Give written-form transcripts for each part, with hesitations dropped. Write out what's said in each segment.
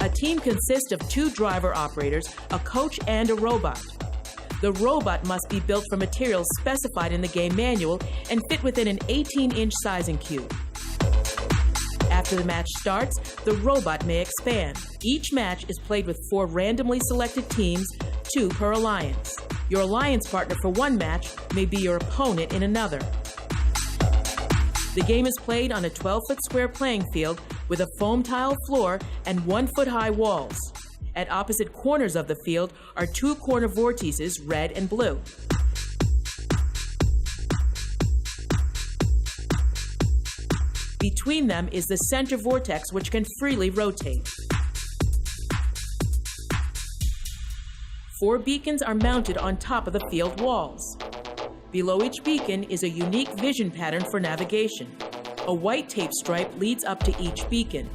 A team consists of 2 driver operators, a coach, and a robot. The robot must be built from materials specified in the game manual and fit within an 18-inch sizing cube. After the match starts, the robot may expand. Each match is played with 4 randomly selected teams, 2 per alliance. Your alliance partner for one match may be your opponent in another. The game is played on a 12-foot square playing field with a foam tile floor and 1-foot-high walls. At opposite corners of the field are 2 corner vortices, red and blue. Between them is the center vortex, which can freely rotate. 4 beacons are mounted on top of the field walls. Below each beacon is a unique vision pattern for navigation. A white tape stripe leads up to each beacon.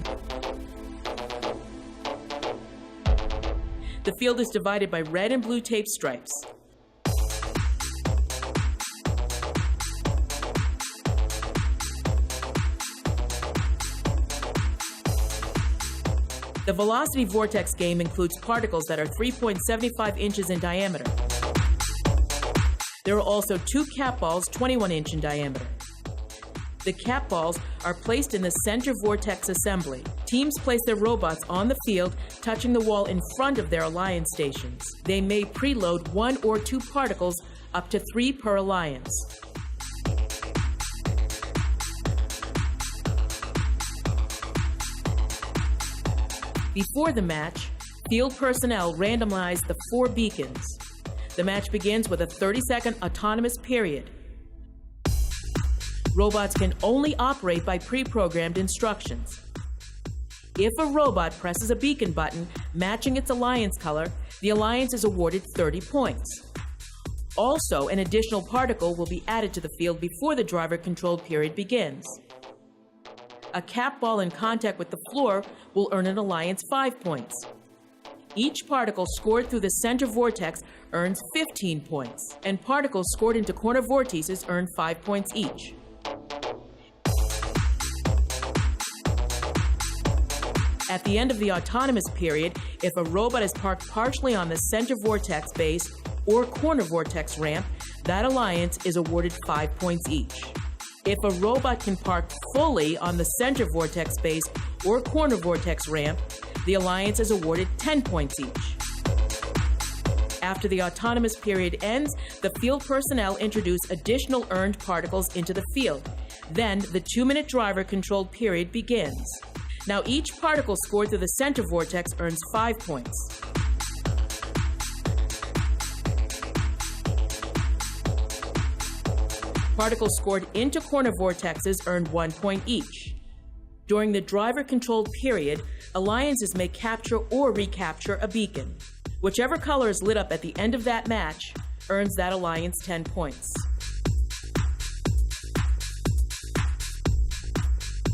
The field is divided by red and blue tape stripes. The Velocity Vortex game includes particles that are 3.75 inches in diameter. There are also 2 cap balls 21 inch in diameter. The cap balls are placed in the center vortex assembly. Teams place their robots on the field, touching the wall in front of their alliance stations. They may preload 1 or 2 particles, up to 3 per alliance. Before the match, field personnel randomize the 4 beacons. The match begins with a 30-second autonomous period. Robots can only operate by pre-programmed instructions. If a robot presses a beacon button matching its alliance color, the alliance is awarded 30 points. Also, an additional particle will be added to the field before the driver-controlled period begins. A cap ball in contact with the floor will earn an alliance 5 points. Each particle scored through the center vortex earns 15 points, and particles scored into corner vortices earn 5 points each. At the end of the autonomous period, if a robot is parked partially on the center vortex base or corner vortex ramp, that alliance is awarded 5 points each. If a robot can park fully on the center vortex base or corner vortex ramp, the alliance is awarded 10 points each. After the autonomous period ends, the field personnel introduce additional earned particles into the field. Then the 2-minute driver-controlled period begins. Now each particle scored through the center vortex earns 5 points. Particles scored into corner vortexes earned 1 point each. During the driver-controlled period, alliances may capture or recapture a beacon. Whichever color is lit up at the end of that match earns that alliance 10 points.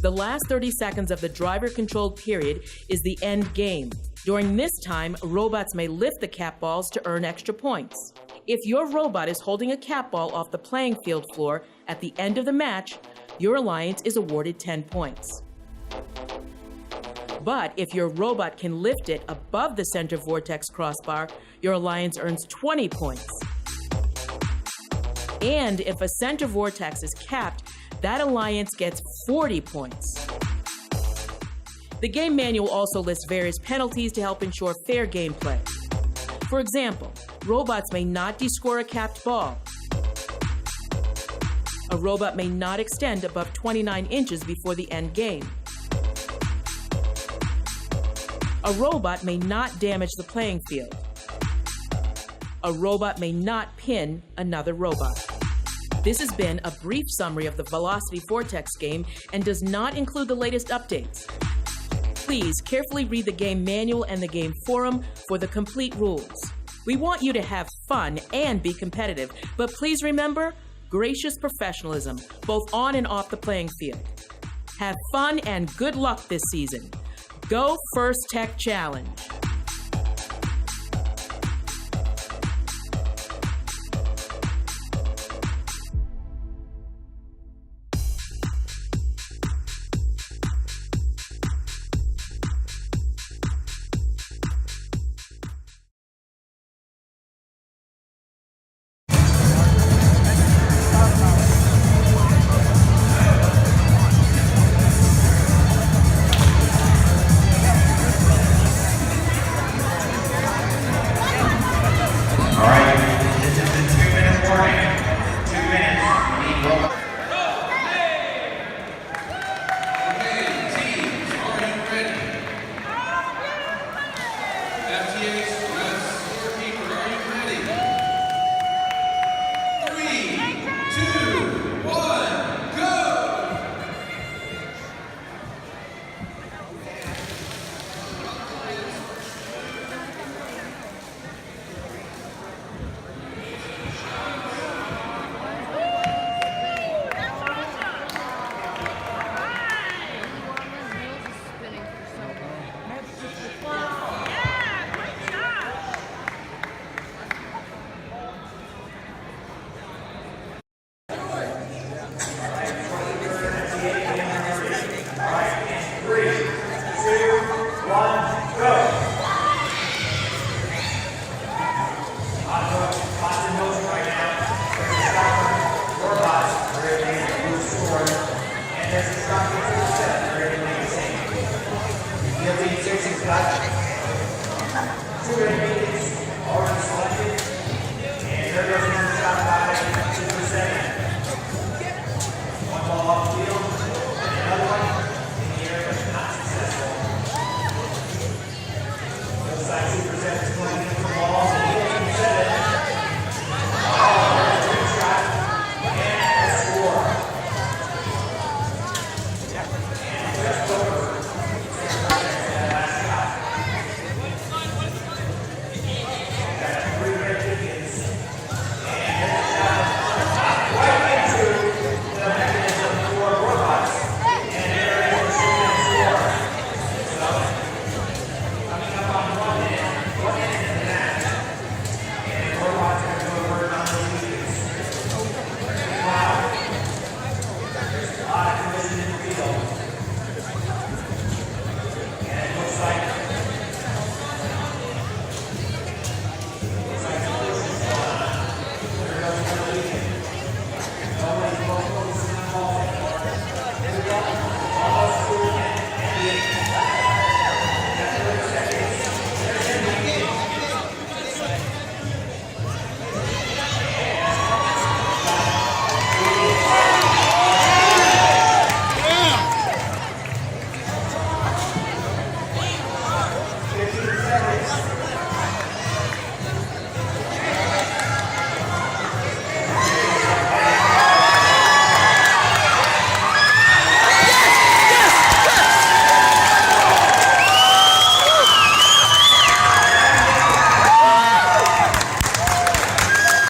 The last 30 seconds of the driver-controlled period is the end game. During this time, robots may lift the cap balls to earn extra points. If your robot is holding a cap ball off the playing field floor at the end of the match, your alliance is awarded 10 points. But if your robot can lift it above the center vortex crossbar, your alliance earns 20 points. And if a center vortex is capped, that alliance gets 40 points. The game manual also lists various penalties to help ensure fair gameplay. For example, robots may not descore a capped ball. A robot may not extend above 29 inches before the end game. A robot may not damage the playing field. A robot may not pin another robot. This has been a brief summary of the Velocity Vortex game and does not include the latest updates. Please carefully read the game manual and the game forum for the complete rules. We want you to have fun and be competitive, but please remember, gracious professionalism, both on and off the playing field. Have fun and good luck this season. Go First Tech Challenge! FTC